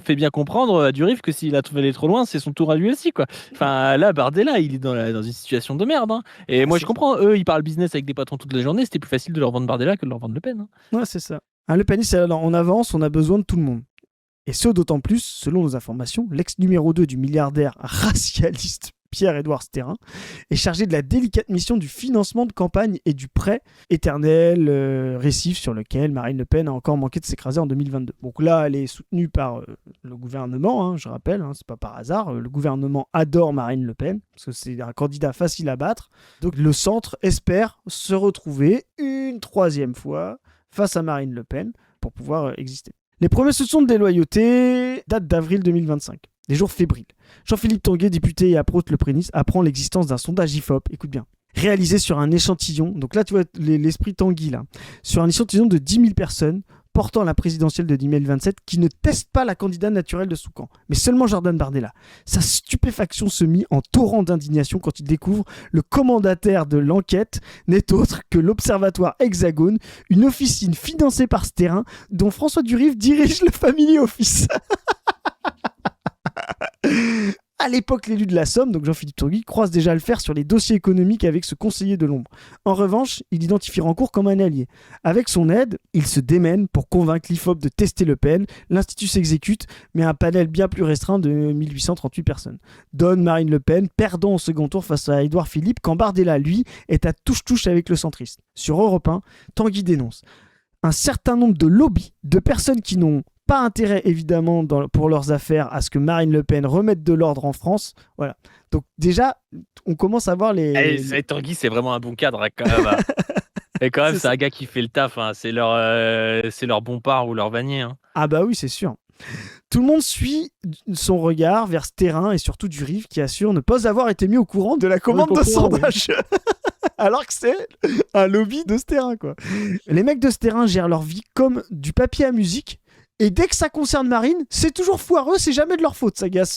fait bien comprendre à Durive que s'il a trouvé trop loin, c'est son tour à lui aussi, quoi. Enfin, là, Bardella, il est dans une situation de merde. Hein. Et moi, je comprends, eux, ils parlent business avec des patrons toute la journée, c'était plus facile de leur vendre Bardella que de leur vendre Le Pen. Hein. Ouais, c'est ça. Le Peniste, en avance, on a besoin de tout le monde. Et ce, d'autant plus, selon nos informations, l'ex numéro 2 du milliardaire racialiste Pierre-Édouard Stérin est chargé de la délicate mission du financement de campagne et du prêt éternel récif sur lequel Marine Le Pen a encore manqué de s'écraser en 2022. Donc là, elle est soutenue par le gouvernement, hein, je rappelle, hein, c'est pas par hasard. Le gouvernement adore Marine Le Pen, parce que c'est un candidat facile à battre. Donc le centre espère se retrouver une 3e fois face à Marine Le Pen pour pouvoir exister. Les premières soupçons de déloyauté datent d'avril 2025, des jours fébriles. Jean-Philippe Tanguy, député et apôtre Le Prénisse, apprend l'existence d'un sondage IFOP, écoute bien, réalisé sur un échantillon, donc là tu vois l'esprit Tanguy là, sur un échantillon de 10 000 personnes portant la présidentielle de 2027 qui ne teste pas la candidate naturelle de son camp, mais seulement Jordan Bardella. Sa stupéfaction se mit en torrent d'indignation quand il découvre le commandataire de l'enquête n'est autre que l'Observatoire Hexagone, une officine financée par ce terrain dont François Durive dirige le Family Office. À l'époque, l'élu de la Somme, donc Jean-Philippe Tanguy, croise déjà le fer sur les dossiers économiques avec ce conseiller de l'ombre. En revanche, il identifie Rancourt comme un allié. Avec son aide, il se démène pour convaincre l'IFOP de tester Le Pen. L'Institut s'exécute, mais un panel bien plus restreint de 1838 personnes. Donne Marine Le Pen, perdant au second tour face à Édouard Philippe, quand Bardella, lui, est à touche-touche avec le centriste. Sur Europe 1, Tanguy dénonce un certain nombre de lobbies, de personnes qui n'ont pas intérêt, évidemment, pour leurs affaires, à ce que Marine Le Pen remette de l'ordre en France. Voilà. Donc, déjà, on commence à voir les... Tanguy, c'est vraiment un bon cadre, hein, quand même. Et quand même, c'est un gars qui fait le taf. Hein. C'est leur Bompard ou leur Vanier. Hein. Ah bah oui, c'est sûr. Tout le monde suit son regard vers ce terrain et surtout Durive qui assure ne pas avoir été mis au courant de la commande de sondage. Alors que c'est un lobby de ce terrain, quoi. Les mecs de ce terrain gèrent leur vie comme du papier à musique. Et dès que ça concerne Marine, c'est toujours foireux, c'est jamais de leur faute, s'agace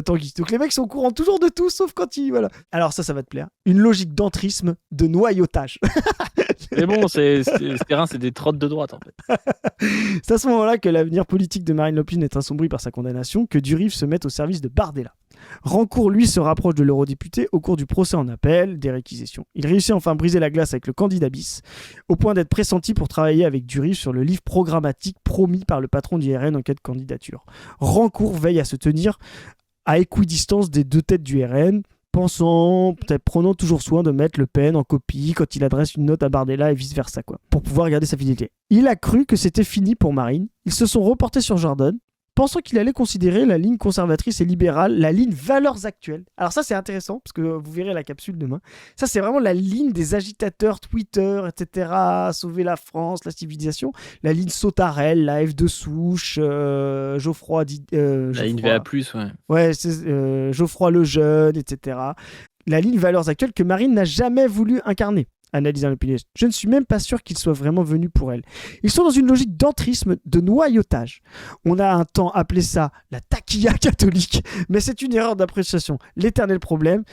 Tanguy. Donc les mecs sont au courant toujours de tout, sauf quand ils... Voilà. Alors ça va te plaire. Une logique d'entrisme, de noyautage. Mais bon, ce terrain, c'est des trottes de droite, en fait. C'est à ce moment-là que l'avenir politique de Marine Le Pen est assombri par sa condamnation, que Durive se met au service de Bardella. Rancourt, lui, se rapproche de l'eurodéputé au cours du procès en appel des réquisitions. Il réussit enfin à briser la glace avec le candidat bis, au point d'être pressenti pour travailler avec Durive sur le livre programmatique promis par le patron du RN en cas de candidature. Rancourt veille à se tenir à équidistance des deux têtes du RN, peut-être prenant toujours soin de mettre Le Pen en copie quand il adresse une note à Bardella et vice-versa, quoi, pour pouvoir garder sa fidélité. Il a cru que c'était fini pour Marine. Ils se sont reportés sur Jordan, pensant qu'il allait considérer la ligne conservatrice et libérale, la ligne valeurs actuelles. Alors ça, c'est intéressant, parce que vous verrez la capsule demain. Ça, c'est vraiment la ligne des agitateurs Twitter, etc., sauver la France, la civilisation. La ligne Sautarel, la F de Souche, Geoffroy... La ligne VA+, ouais. Ouais, c'est Geoffroy Lejeune, etc. La ligne valeurs actuelles que Marine n'a jamais voulu incarner. Analyse un opinioniste. Je ne suis même pas sûr qu'ils soient vraiment venus pour elle. Ils sont dans une logique d'entrisme, de noyautage. On a un temps appelé ça la taquilla catholique, mais c'est une erreur d'appréciation. L'éternel problème,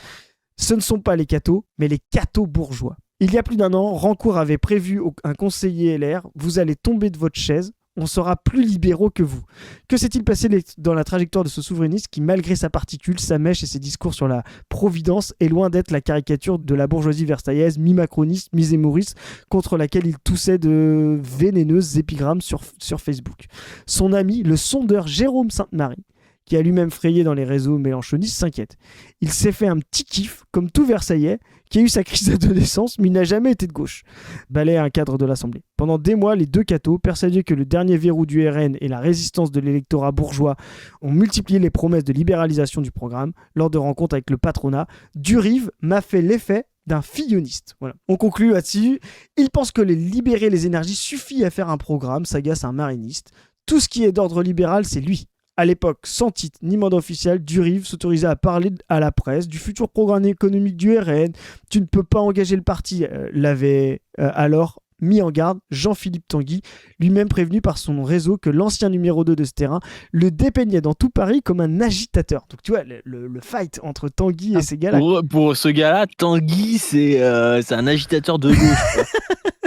ce ne sont pas les cathos, mais les cathos bourgeois. Il y a plus d'un an, Rancourt avait prévu un conseiller LR, vous allez tomber de votre chaise, on sera plus libéraux que vous. Que s'est-il passé dans la trajectoire de ce souverainiste qui, malgré sa particule, sa mèche et ses discours sur la providence, est loin d'être la caricature de la bourgeoisie versaillaise, mi-macroniste, mi-zémouriste, contre laquelle il toussait de vénéneuses épigrammes sur Facebook. Son ami, le sondeur Jérôme Sainte-Marie, qui a lui-même frayé dans les réseaux mélanchonistes, s'inquiète. Il s'est fait un petit kiff, comme tout Versaillais, qui a eu sa crise d'adolescence, mais il n'a jamais été de gauche. Balaye un cadre de l'Assemblée. Pendant des mois, les deux cathos, persuadés que le dernier verrou du RN et la résistance de l'électorat bourgeois ont multiplié les promesses de libéralisation du programme, lors de rencontres avec le patronat, Durive m'a fait l'effet d'un filloniste. Voilà. On conclut là-dessus. Il pense que libérer les énergies suffit à faire un programme, s'agace un mariniste. Tout ce qui est d'ordre libéral, c'est lui. À l'époque, sans titre ni mandat officiel, Durive s'autorisait à parler à la presse du futur programme économique du RN. Tu ne peux pas engager le parti, l'avait alors mis en garde Jean-Philippe Tanguy, lui-même prévenu par son réseau que l'ancien numéro 2 de ce terrain le dépeignait dans tout Paris comme un agitateur. Donc tu vois, le fight entre Tanguy et ces gars-là. Pour ce gars-là, Tanguy, c'est un agitateur de gauche.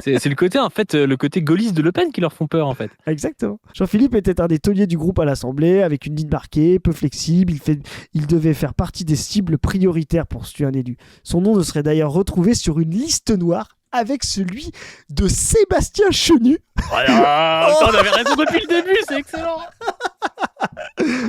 C'est le côté, en fait, le côté gaulliste de Le Pen qui leur font peur, en fait. Exactement. Jean-Philippe était un des tauliers du groupe à l'Assemblée, avec une ligne marquée, peu flexible. Il devait faire partie des cibles prioritaires pour tuer un élu. Son nom ne serait d'ailleurs retrouvé sur une liste noire avec celui de Sébastien Chenu. Voilà, on avait raison depuis le début, c'est excellent.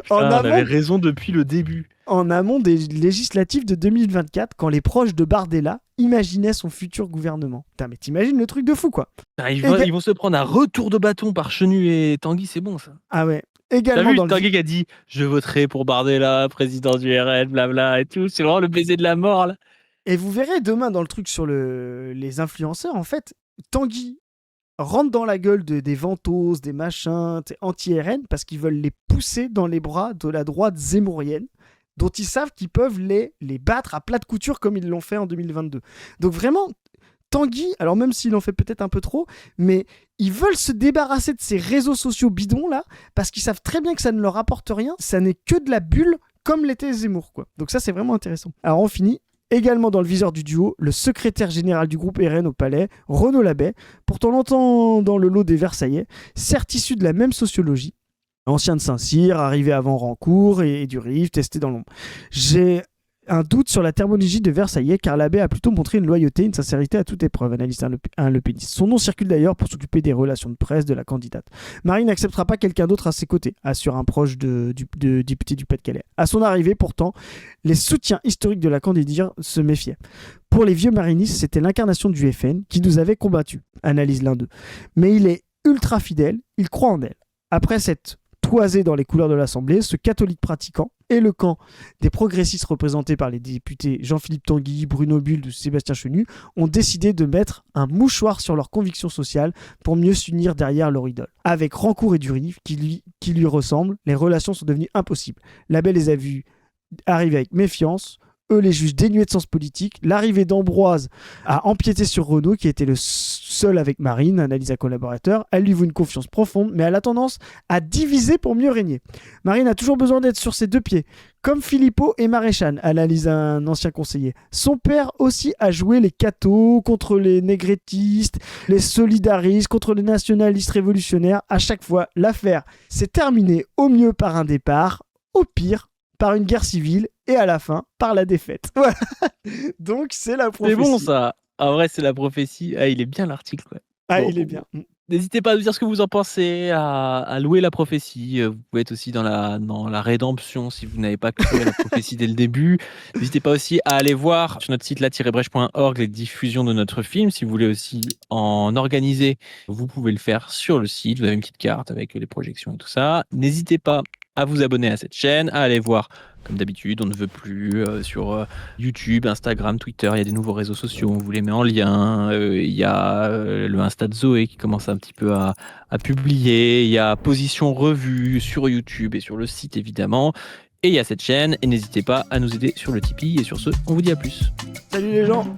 On avait raison depuis le début. En amont des législatives de 2024, quand les proches de Bardella imaginaient son futur gouvernement. Putain, mais t'imagines le truc de fou, quoi. Ils vont se prendre un retour de bâton par Chenu et Tanguy, c'est bon, ça. Ah ouais. Également t'as vu dans Tanguy qui a dit « Je voterai pour Bardella, président du RN, blabla et tout ». C'est vraiment le baiser de la mort, là. Et vous verrez demain dans le truc sur les influenceurs, en fait, Tanguy rentre dans la gueule des ventoses, des machins anti-RN parce qu'ils veulent les pousser dans les bras de la droite zémourienne, dont ils savent qu'ils peuvent les battre à plat de couture comme ils l'ont fait en 2022. Donc vraiment, Tanguy, alors même s'il en fait peut-être un peu trop, mais ils veulent se débarrasser de ces réseaux sociaux bidons là, parce qu'ils savent très bien que ça ne leur apporte rien, ça n'est que de la bulle, comme l'était Zemmour, quoi. Donc ça, c'est vraiment intéressant. Alors on finit. Également dans le viseur du duo, le secrétaire général du groupe RN au Palais, Renaud Labey, pourtant longtemps dans le lot des Versaillais, certes issu de la même sociologie, ancien de Saint-Cyr, arrivé avant Rancourt et du Rive, testé dans l'ombre. J'ai un doute sur la terminologie de Versaillais, car l'abbé a plutôt montré une loyauté et une sincérité à toute épreuve, analyse un lepéniste. Son nom circule d'ailleurs pour s'occuper des relations de presse de la candidate. Marie n'acceptera pas quelqu'un d'autre à ses côtés, assure un proche du député du Pas-de-Calais. À son arrivée, pourtant, les soutiens historiques de la candidate se méfiaient. Pour les vieux marinistes, c'était l'incarnation du FN qui nous avait combattus, analyse l'un d'eux. Mais il est ultra fidèle, il croit en elle. Après cette toisé dans les couleurs de l'Assemblée, ce catholique pratiquant et le camp des progressistes représentés par les députés Jean-Philippe Tanguy, Bruno Bulle ou Sébastien Chenu ont décidé de mettre un mouchoir sur leurs convictions sociales pour mieux s'unir derrière leur idole. Avec Rancourt et Durive qui lui ressemblent, les relations sont devenues impossibles. L'abbé les a vus arriver avec méfiance, eux les jugent dénués de sens politique. L'arrivée d'Ambroise a empiété sur Renaud qui était le seul avec Marine, analyse un collaborateur. Elle lui voue une confiance profonde, mais elle a tendance à diviser pour mieux régner. Marine a toujours besoin d'être sur ses deux pieds, comme Philippot et Maréchal, analyse un ancien conseiller. Son père aussi a joué les cathos contre les négrettistes, les solidaristes, contre les nationalistes révolutionnaires. À chaque fois, l'affaire s'est terminée au mieux par un départ, au pire par une guerre civile et à la fin par la défaite. Voilà. Donc c'est la prophétie. C'est bon ça. En vrai, c'est la prophétie. Ah, il est bien l'article. Ouais. Ah, bon, il est bien. N'hésitez pas à nous dire ce que vous en pensez, à louer la prophétie. Vous pouvez être aussi dans la rédemption si vous n'avez pas cru à la prophétie dès le début. N'hésitez pas aussi à aller voir sur notre site la-brèche.org les diffusions de notre film. Si vous voulez aussi en organiser, vous pouvez le faire sur le site. Vous avez une petite carte avec les projections et tout ça. N'hésitez pas à vous abonner à cette chaîne, à aller voir, comme d'habitude, on ne veut plus, sur YouTube, Instagram, Twitter, il y a des nouveaux réseaux sociaux, on vous les met en lien, il y a le Insta de Zoé qui commence un petit peu à publier, il y a Position Revue sur YouTube et sur le site évidemment, et il y a cette chaîne, et n'hésitez pas à nous aider sur le Tipeee, et sur ce, on vous dit à plus. Salut les gens.